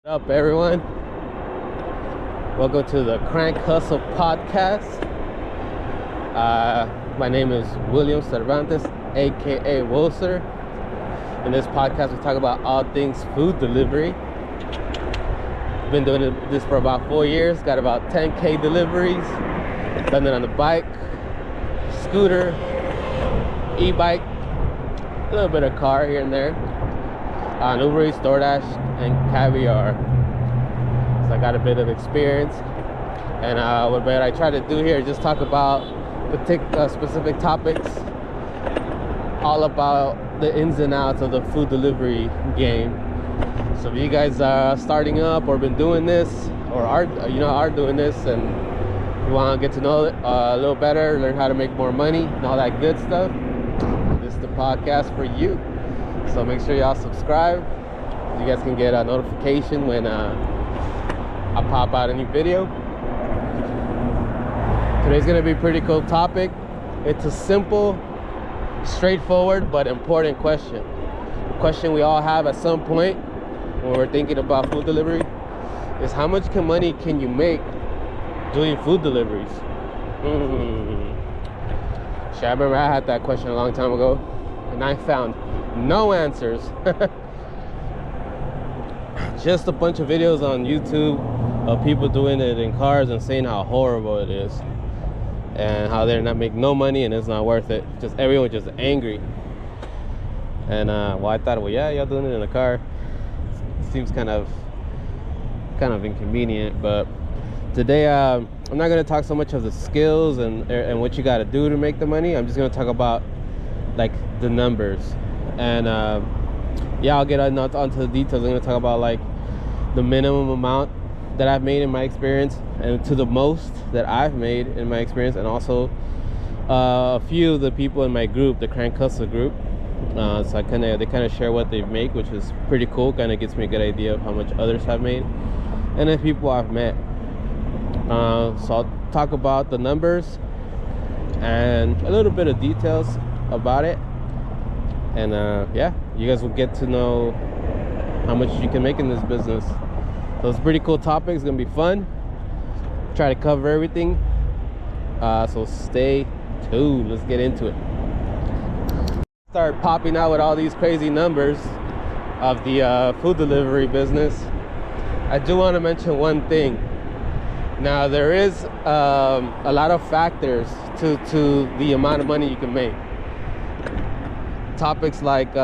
What up, everyone? Welcome to the Crank Hustle Podcast. My name is William Cervantes, aka Wilcer. In this podcast, we talk about all things food delivery. Been doing this for about 4 years. Got about 10K deliveries. Done it on the bike, scooter, e-bike, a little bit of car here and there. On Uber Eats, DoorDash, and Caviar. So I got a bit of experience, and what I try to do here is just talk about specific topics, all about the ins and outs of the food delivery game. So if you guys are starting up or been doing this, or are doing this, and you want to get to know it a little better, learn how to make more money and all that good stuff, this is the podcast for you. So make sure y'all subscribe. You guys can get a notification when I pop out a new video. Today's gonna be a pretty cool topic. It's a simple, straightforward, but important question. A question we all have at some point when we're thinking about food delivery is how much money can you make doing food deliveries? Shit, I remember I had that question a long time ago, and I found no answers. Just a bunch of videos on YouTube of people doing it in cars and saying how horrible it is and how they're not making no money and it's not worth it. Just everyone just angry. And I thought, well, yeah, y'all doing it in a car. It seems kind of inconvenient. But today I'm not going to talk so much of the skills and what you got to do to make the money. I'm just going to talk about like the numbers. And I'll get onto the details. I'm going to talk about like the minimum amount that I've made in my experience and to the most that I've made in my experience, and also a few of the people in my group, the Crank Hustle group. So they kind of share what they make, which is pretty cool. Kind of gets me a good idea of how much others have made, and then people I've met. So I'll talk about the numbers and a little bit of details about it. And you guys will get to know how much you can make in this business. So it's a pretty cool topic. It's gonna be fun. Try to cover everything. So stay tuned. Let's get into it. Start popping out with all these crazy numbers of the food delivery business. I do want to mention one thing. Now there is a lot of factors to the amount of money you can make. Topics like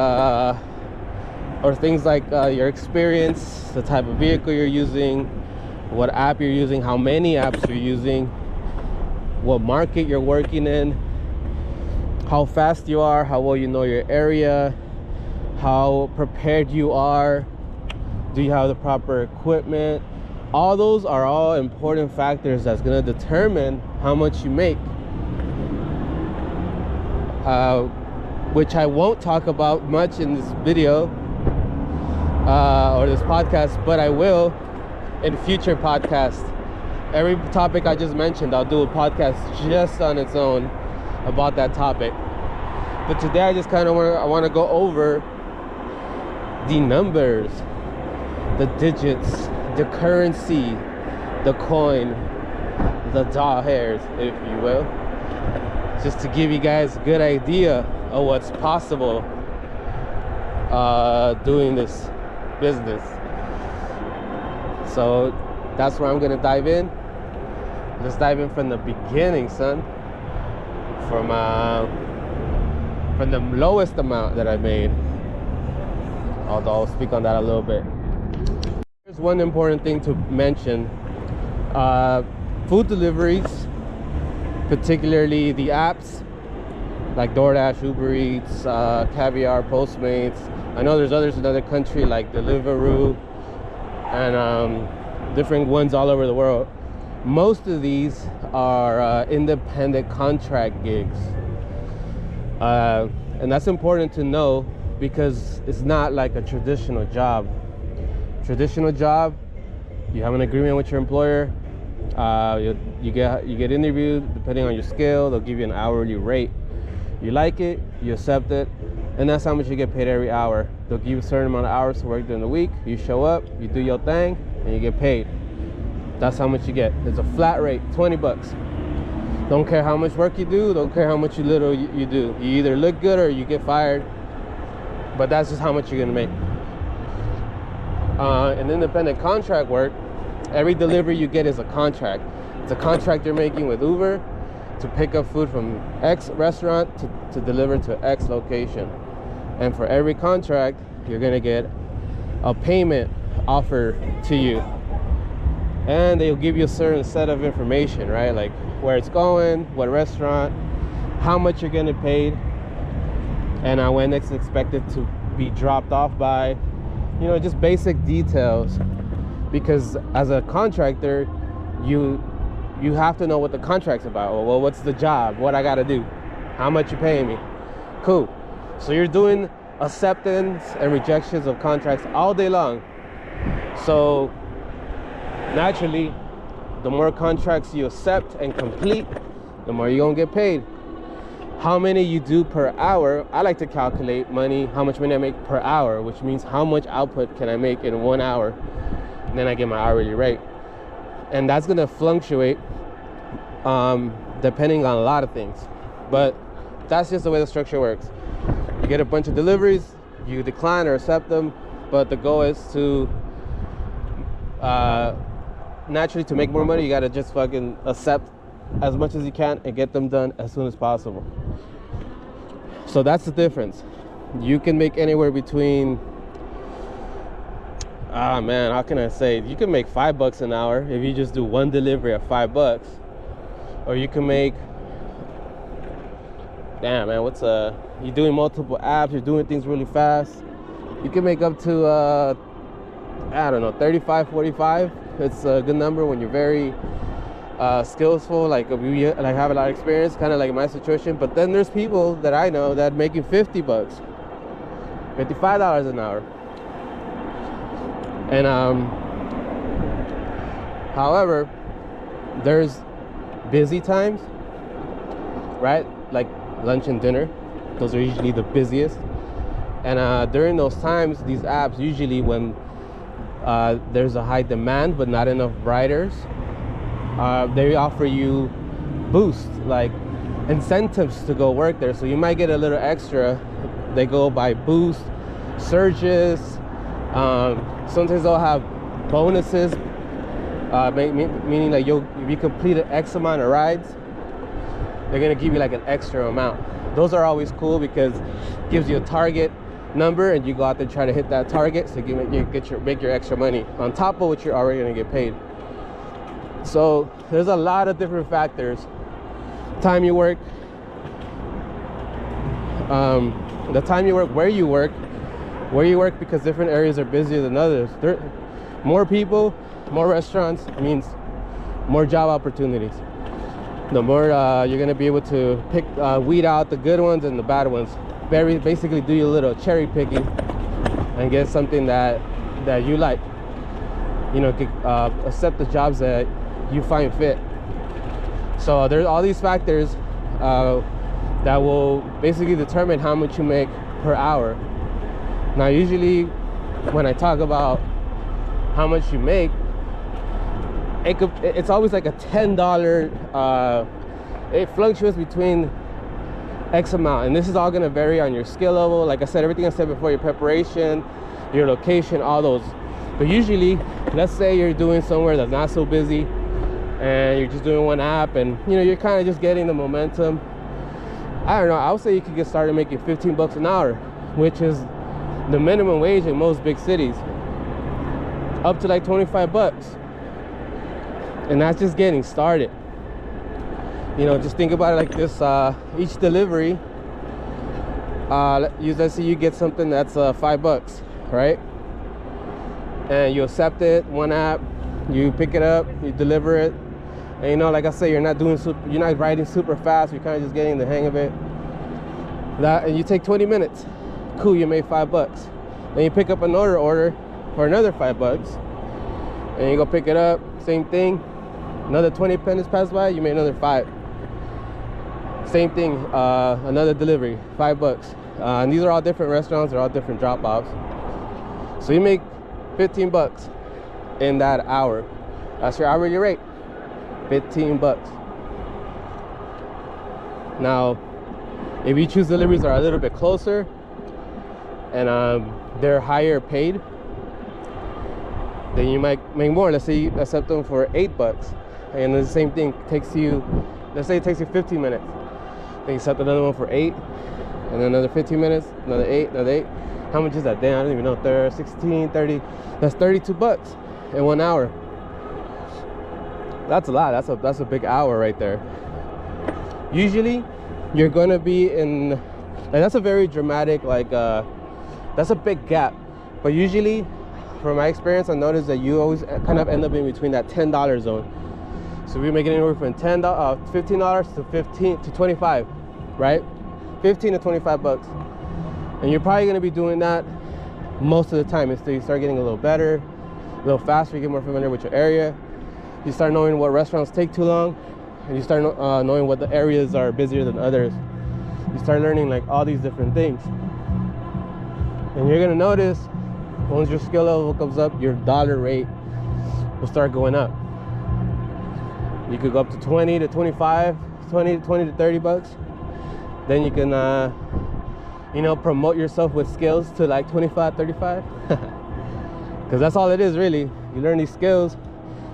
or things like your experience, the type of vehicle you're using, what app you're using, how many apps you're using, what market you're working in, how fast you are, how well you know your area, how prepared you are, do you have the proper equipment. All those are all important factors that's going to determine how much you make, which I won't talk about much in this video or this podcast, but I will in future podcasts. Every topic I just mentioned, I'll do a podcast just on its own about that topic. But today I just kind of want to go over the numbers, the digits, the currency, the coin, the dollars, if you will, just to give you guys a good idea of what's possible doing this business. So that's where I'm gonna dive in. Let's dive in from the beginning, son. From the lowest amount that I made. I'll speak on that a little bit. There's one important thing to mention. Food deliveries, particularly the apps like DoorDash, Uber Eats, Caviar, Postmates. I know there's others in other countries like Deliveroo and different ones all over the world. Most of these are independent contract gigs. And that's important to know because it's not like a traditional job. Traditional job, you have an agreement with your employer. You get interviewed. Depending on your skill, they'll give you an hourly rate. You like it, you accept it, and that's how much you get paid every hour. They'll give you a certain amount of hours to work during the week. You show up, you do your thing, and you get paid. That's how much you get. It's a flat rate, 20 bucks. Don't care how much work you do, don't care how much you do. You either look good or you get fired, but that's just how much you're gonna make. And independent contract work, every delivery you get is a contract. It's a contract you're making with Uber to pick up food from X restaurant to deliver to X location. And for every contract, you're gonna get a payment offer to you. And they'll give you a certain set of information, right? Like where it's going, what restaurant, how much you're getting paid, and when it's expected to be dropped off by, you know, just basic details. Because as a contractor, you have to know what the contract's about. Well, what's the job? What I gotta do? How much you paying me? Cool. So you're doing acceptance and rejections of contracts all day long. So naturally, the more contracts you accept and complete, the more you're gonna get paid. How many you do per hour, I like to calculate money, how much money I make per hour, which means how much output can I make in 1 hour, and then I get my hourly rate. And that's gonna fluctuate depending on a lot of things, but that's just the way the structure works. You get a bunch of deliveries, you decline or accept them, but the goal is to naturally, to make more money, you gotta just fucking accept as much as you can and get them done as soon as possible. So that's the difference. You can make anywhere between, how can I say? You can make $5 an hour if you just do one delivery at $5, or you can make, you're doing multiple apps, you're doing things really fast. You can make up to, 35, 45. It's a good number when you're very skillful, like have a lot of experience, kind of like my situation. But then there's people that I know that are making $50, $55 an hour. And however, there's busy times, right? Like lunch and dinner. Those are usually the busiest. And during those times, these apps, usually when there's a high demand but not enough riders, they offer you boost, like incentives to go work there. So you might get a little extra. They go by boost, surges. Sometimes they'll have bonuses, meaning like if you completed X amount of rides, they're gonna give you like an extra amount. Those are always cool because it gives you a target number and you go out there and try to hit that target, so you make your extra money on top of what you're already gonna get paid. So there's a lot of different factors. Time you work, the time you work, where you work, because different areas are busier than others. More people, more restaurants means more job opportunities. The more you're gonna be able to weed out the good ones and the bad ones. Basically do your little cherry picking and get something that you like. You know, accept the jobs that you find fit. So there's all these factors that will basically determine how much you make per hour. Now, usually when I talk about how much you make, it's always like a $10. It fluctuates between X amount, and this is all going to vary on your skill level. Like I said, everything I said before, your preparation, your location, all those. But usually, let's say you're doing somewhere that's not so busy and you're just doing one app, and you know, you're kind of just getting the momentum. I don't know, I would say you could get started making $15 an hour, which is the minimum wage in most big cities, up to like $25. And that's just getting started. You know, just think about it like this. Each delivery, let's say you get something that's $5, right? And you accept it, one app, you pick it up, you deliver it. And you know, like I say, you're not riding super fast, you're kind of just getting the hang of it. And you take 20 minutes. Cool, you made $5. Then you pick up another order for another $5. And you go pick it up, same thing. Another 20 minutes pass by, you made another $5. Same thing, another delivery, $5. And these are all different restaurants. They're all different drop-offs. So you make 15 bucks in that hour. That's your hourly rate, 15 bucks. Now, if you choose deliveries that are a little bit closer and they're higher paid, then you might make more. Let's say you accept them for 8 bucks, and the same thing takes you, let's say it takes you 15 minutes. Then you accept another one for 8, and then another 15 minutes, another 8, another 8. How much is that? Damn, I don't even know. 16, 30. That's 32 bucks in 1 hour. That's a lot. That's a big hour right there. Usually, you're gonna be in, and that's a very dramatic, like, that's a big gap. But usually, from my experience, I noticed that you always kind of end up in between that $10 zone. So we're making anywhere from $15 to 15 to 25, right? 15 to 25 bucks. And you're probably gonna be doing that most of the time until you start getting a little better, a little faster, you get more familiar with your area. You start knowing what restaurants take too long, and you start knowing what the areas are busier than others. You start learning like all these different things. And you're gonna notice once your skill level comes up, your dollar rate will start going up. You could go up to 20 to 25, 20 to 30 bucks. Then you can you know, promote yourself with skills to like 25, 35. Because that's all it is, really. You learn these skills,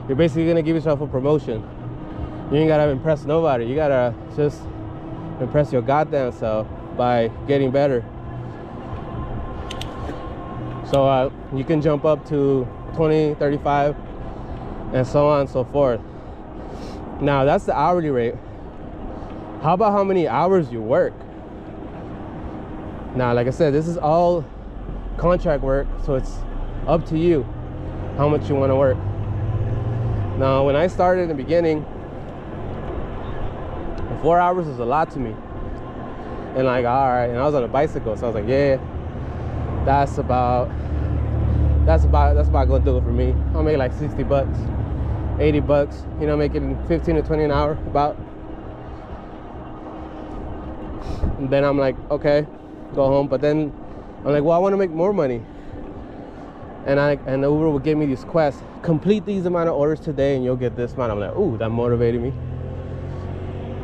you're basically gonna give yourself a promotion. You ain't gotta impress nobody. You gotta just impress your goddamn self by getting better. So you can jump up to 20, 35, and so on and so forth. Now that's the hourly rate. How about how many hours you work? Now, like I said, this is all contract work, so it's up to you how much you want to work. Now, when I started in the beginning, 4 hours was a lot to me. And like, all right, and I was on a bicycle, so I was like, yeah, that's about gonna do it for me. I'll make like 60 bucks, 80 bucks, you know, making 15 to 20 an hour about. And then I'm like, okay, go home. But then I'm like, well, I want to make more money. And the Uber would give me these quests. Complete these amount of orders today and you'll get this amount. I'm like, ooh, that motivated me.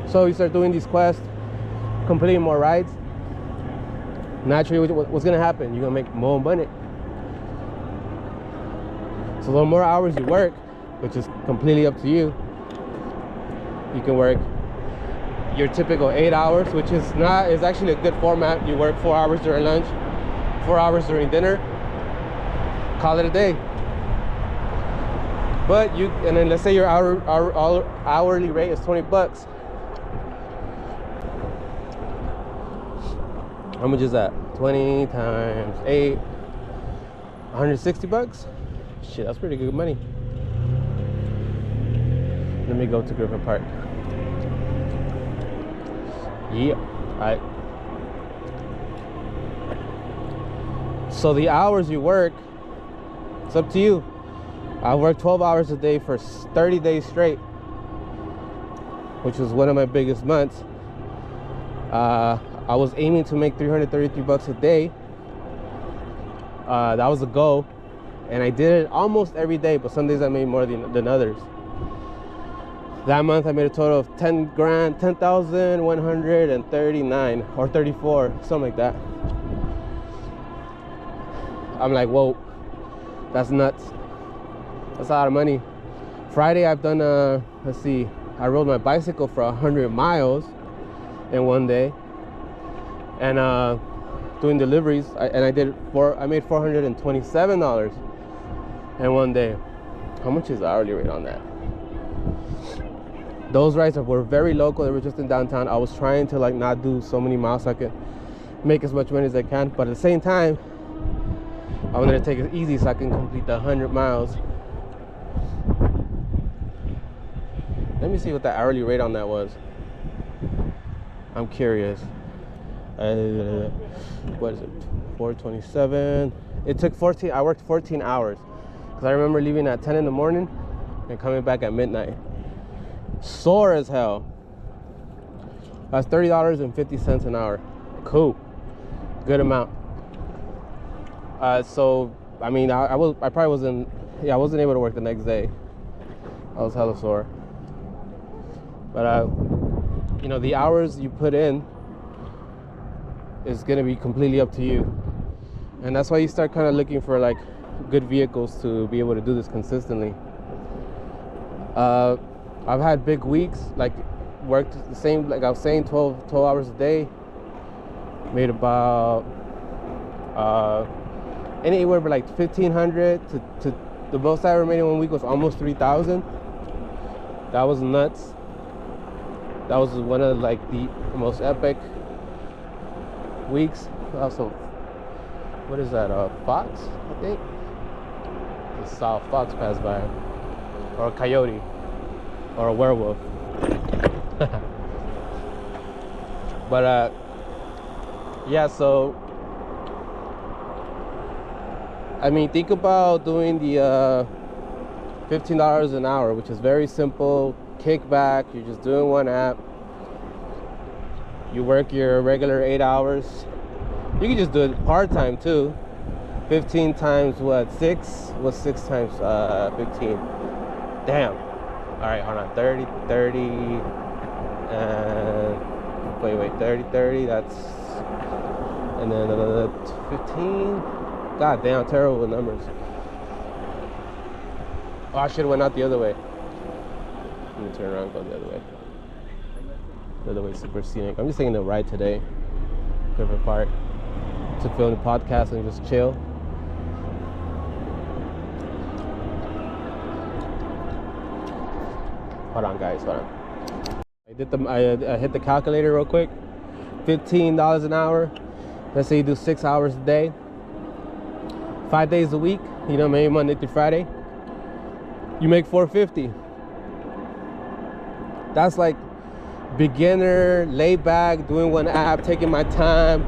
So you start doing these quests, completing more rides. Naturally, what's gonna happen? You're gonna make more money. So the more hours you work, which is completely up to you, you can work your typical 8 hours, which is actually a good format. You work 4 hours during lunch, 4 hours during dinner, call it a day. But and then let's say your hourly rate is 20 bucks. How much is that? 20 times 8, 160 bucks? Shit, that's pretty good money. Let me go to Griffin Park. Yeah, all right. So the hours you work, it's up to you. I worked 12 hours a day for 30 days straight, which was one of my biggest months. I was aiming to make 333 bucks a day. That was the goal, and I did it almost every day, but some days I made more than others. That month I made a total of 10,139 or 34, something like that. I'm like, whoa, that's nuts. That's a lot of money. Friday I've done let's see, I rode my bicycle for 100 miles in one day, and doing deliveries, I made $427 in one day. How much is the hourly rate on that? Those rides were very local. They were just in downtown. I was trying to like not do so many miles so I could make as much money as I can, but at the same time I wanted to take it easy so I can complete the 100 miles. Let me see what the hourly rate on that was. I'm curious. What is it? 427. It took 14. I worked 14 hours because I remember leaving at 10 in the morning and coming back at midnight. Sore as hell. That's $30.50 an hour. Cool. good amount. So I mean, I probably wasn't. Yeah, I wasn't able to work the next day. I was hella sore. But you know, the hours you put in is gonna be completely up to you, and that's why you start kind of looking for like good vehicles to be able to do this consistently. I've had big weeks, like worked the same, like I was saying, 12 hours a day, made about anywhere from like 1,500 to the most I ever made in 1 week was almost 3,000. That was nuts. That was one of like the most epic weeks. Also, what is that? Fox, I think. I saw a fox pass by, or a coyote, or a werewolf. But yeah. So I mean, think about doing the $15 an hour, which is very simple. Kickback. You're just doing one app. You work your regular 8 hours. You can just do it part-time too. 15 times what? 6? What's 6 times 15? Damn. All right, hold on. 30, and wait, 30. That's, and then 15. God damn, terrible with numbers. Oh, I should have went out the other way. Let me turn around and go the other way. The other way, super scenic. I'm just taking a ride today. Favorite part to film the podcast and just chill. Hold on, guys. Hold on. I hit the calculator real quick. $15 an hour. Let's say you do 6 hours a day, 5 days a week. You know, maybe Monday through Friday. You make $450. That's like beginner, laid back, doing one app, taking my time.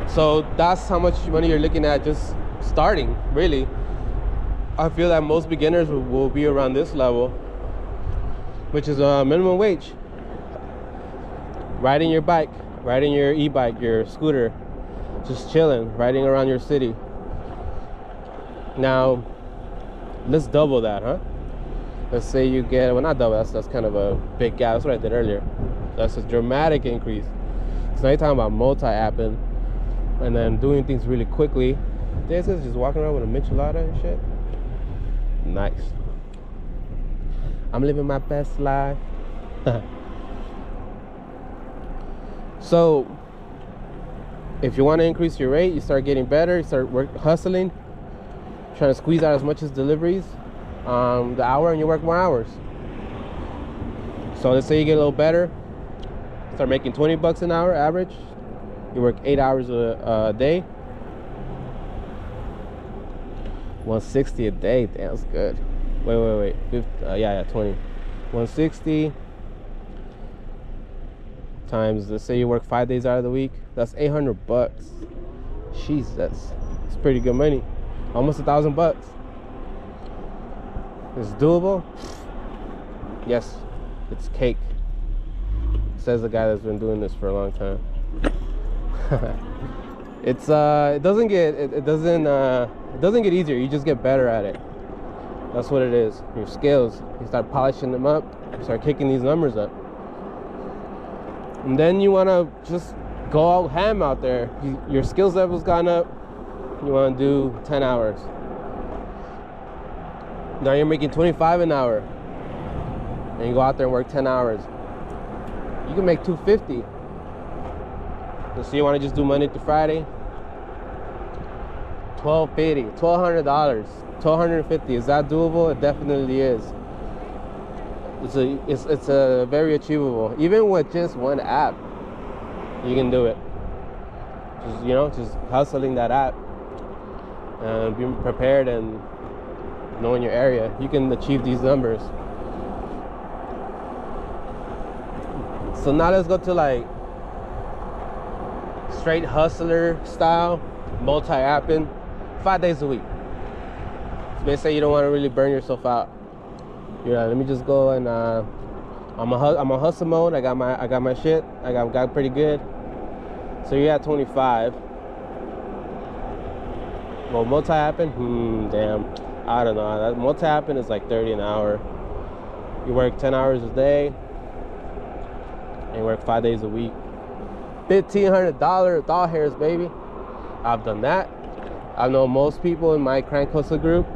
So that's how much money you're looking at just starting, really. I feel that most beginners will be around this level, which is minimum wage. Riding your bike, riding your e-bike, your scooter, just chilling, riding around your city. Now, let's double that, huh? Let's say you get, well, not double, that's kind of a big gap. That's what I did earlier. That's a dramatic increase. So now you're talking about multi-apping and then doing things really quickly. This is just walking around with a michelada and shit. Nice. I'm living my best life. So, if you want to increase your rate, you start getting better, you start hustling, trying to squeeze out as much as deliveries. The hour, and you work more hours. So let's say you get a little better, start making $20 an hour average. You work 8 hours a day. 160 a day. Damn, that's good. Wait. 50, yeah, 20. 160 times, let's say you work 5 days out of the week. That's $800. Jesus, it's pretty good money. Almost $1,000. It's doable. Yes, it's cake. Says the guy that's been doing this for a long time. It doesn't get easier. You just get better at it. That's what it is. Your skills. You start polishing them up. You start kicking these numbers up. And then you want to just go out ham out there. Your skills level's gone up. You want to do 10 hours. Now you're making $25 an hour, and you go out there and work 10 hours. You can make $250. So you want to just do Monday to Friday? $1,250, $1,200, $1,250. Is that doable? It definitely is. It's a very achievable. Even with just one app, you can do it. Just hustling that app and being prepared and knowing your area, you can achieve these numbers. So now let's go to like straight hustler style, multi-apping, 5 days a week. So they say you don't want to really burn yourself out. You're like, let me just go and I'm a hustle mode. I got my shit. I got pretty good. So you're at 25. Well, multi-happen? Damn. I don't know. That multi-happen is like 30 an hour. You work 10 hours a day. And you work 5 days a week. $1,500 thought hairs, baby. I've done that. I know most people in my crank hustle group,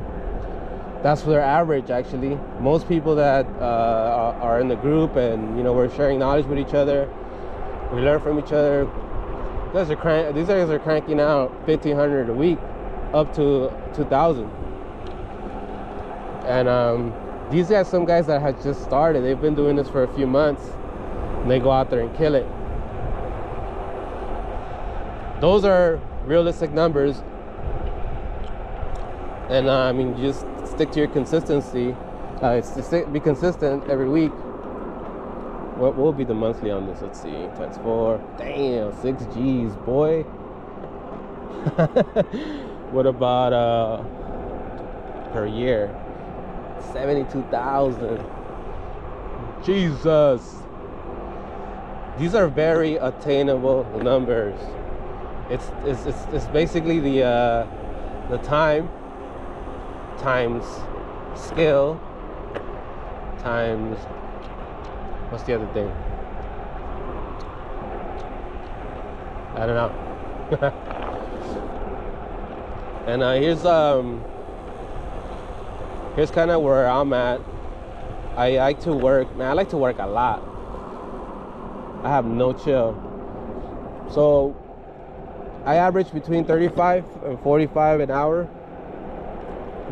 that's their average, actually. Most people that are in the group and, you know, we're sharing knowledge with each other. We learn from each other. These guys are cranking out $1,500 a week, up to $2,000. And these guys, some guys that have just started, they've been doing this for a few months, and they go out there and kill it. Those are realistic numbers. And I mean, just stick to your consistency. Be consistent every week. What will be the monthly on this? Let's see, times 4. Damn, 6 G's, boy. What about per year? 72,000. Jesus. These are very attainable numbers. It's basically the time times skill times, what's the other thing? I don't know. And here's kind of where I'm at. I like to work, man. I like to work a lot. I have no chill. So I average between 35 and 45 an hour.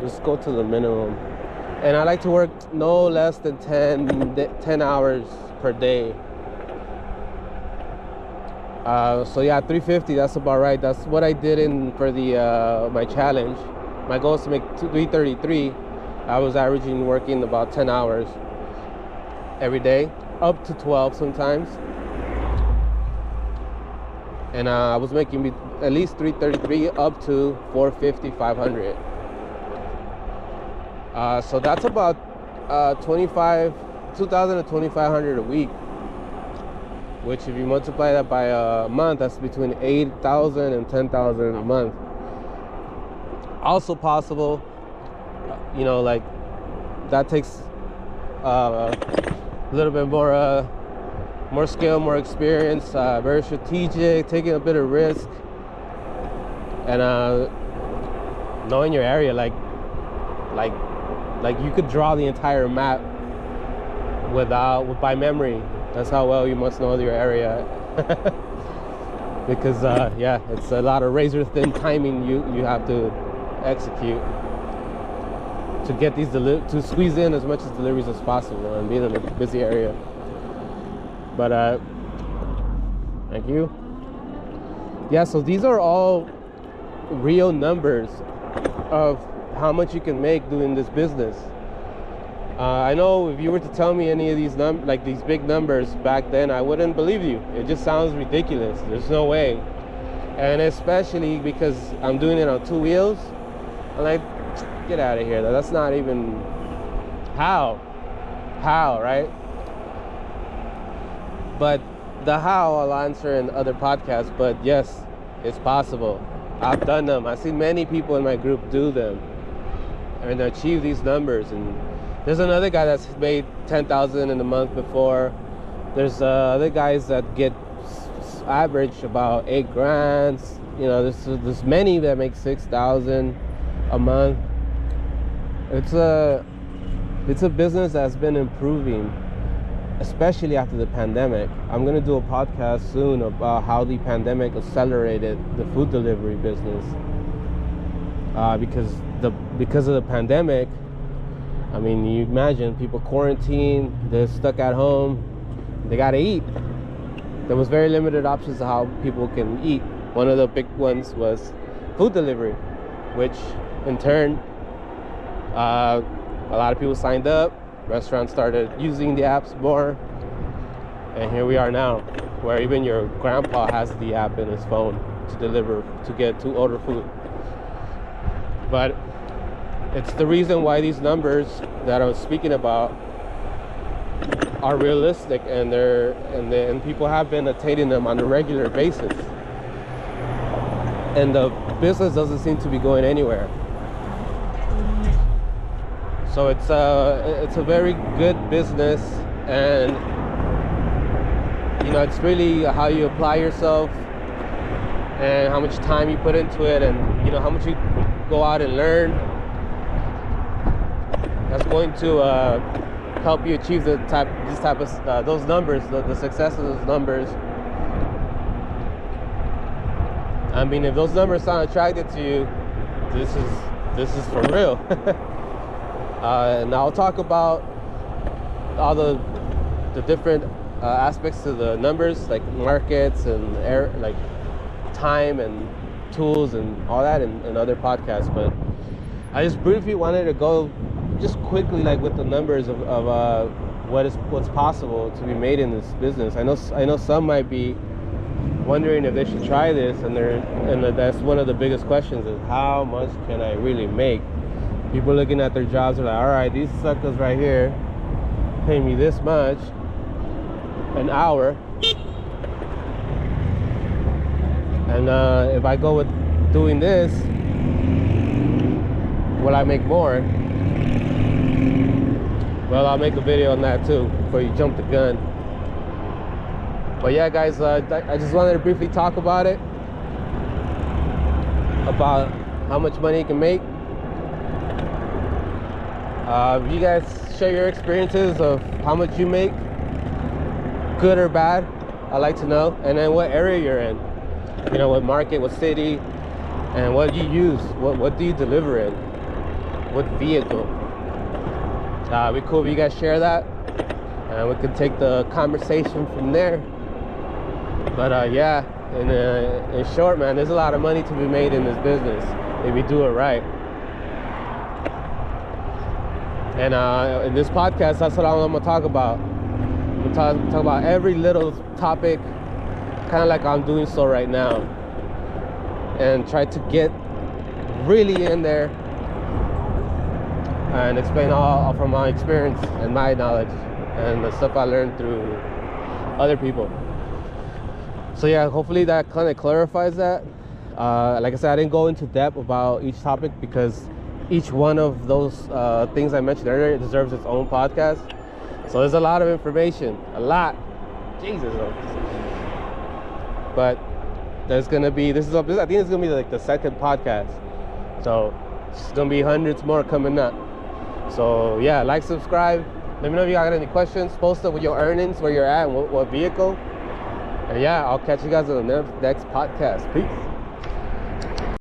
Just go to the minimum. And I like to work no less than 10 hours per day. So yeah, 350, that's about right. That's what I did for the my challenge. My goal is to make 333. I was averaging working about 10 hours every day, up to 12 sometimes. And I was making at least 333 up to 450, 500. So that's about 2,000 to 2,500 a week, which if you multiply that by a month, that's between 8,000 and 10,000 a month. Also possible, you know, like that takes a little bit more skill, more experience, very strategic, taking a bit of risk, and knowing your area, like you could draw the entire map by memory. That's how well you must know your area. Because yeah, it's a lot of razor thin timing you have to execute to get these to squeeze in as much as deliveries as possible and be in a busy area. But thank you. Yeah, so these are all real numbers of how much you can make doing this business. I know if you were to tell me any of these these big numbers back then, I wouldn't believe you. It just sounds ridiculous. There's no way. And especially because I'm doing it on 2 wheels, I'm like, get out of here. That's not even how, right? But the how I'll answer in other podcasts. But yes, it's possible. I've done them. I've seen many people in my group do them and achieve these numbers. And there's another guy that's made 10,000 in a month before. There's other guys that get average about 8 grand. You know, there's many that make 6,000 a month. It's a business that's been improving, especially after the pandemic. I'm gonna do a podcast soon about how the pandemic accelerated the food delivery business. Because of the pandemic, I mean, you imagine people quarantined, they're stuck at home, they gotta eat. There was very limited options of how people can eat. One of the big ones was food delivery, which in turn, a lot of people signed up. Restaurants started using the apps more, and here we are now, where even your grandpa has the app in his phone to order food. But it's the reason why these numbers that I was speaking about are realistic, and people have been attaining them on a regular basis. and the business doesn't seem to be going anywhere. So it's a very good business, and it's really how you apply yourself and how much time you put into it, and how much you go out and learn. That's going to help you achieve those numbers, the success of those numbers. I mean, if those numbers sound attractive to you, this is for real. And I'll talk about all the different aspects to the numbers, like markets and like time and tools and all that in other podcasts. But I just briefly wanted to go just quickly, like, with the numbers of what's possible to be made in this business. I know some might be wondering if they should try this, and that's one of the biggest questions, is how much can I really make? People looking at their jobs are like, all right, these suckers right here pay me this much an hour, and if I go with doing this, will I make more? Well, I'll make a video on that too before you jump the gun. But yeah, guys, I just wanted to briefly talk about it, about how much money you can make. You guys share your experiences of how much you make, good or bad. I'd like to know. And then what area you're in, what market, what city, and what you use, what do you deliver in, what vehicle. It'd be cool if you guys share that, and we can take the conversation from there. But yeah, in short, man, there's a lot of money to be made in this business if you do it right. And in this podcast, that's what I'm gonna talk about. I'm gonna talk about every little topic, kind of like I'm doing so right now, and try to get really in there and explain all from my experience and my knowledge and the stuff I learned through other people. So yeah, hopefully that kind of clarifies that. Like I said, I didn't go into depth about each topic because each one of those things I mentioned earlier deserves its own podcast. So there's a lot of information, a lot. Jesus. But there's gonna be, I think it's gonna be like the second podcast. So it's gonna be hundreds more coming up. So yeah, like, subscribe. Let me know if you got any questions. Post it with your earnings, where you're at, and what vehicle. And yeah, I'll catch you guys on the next podcast. Peace.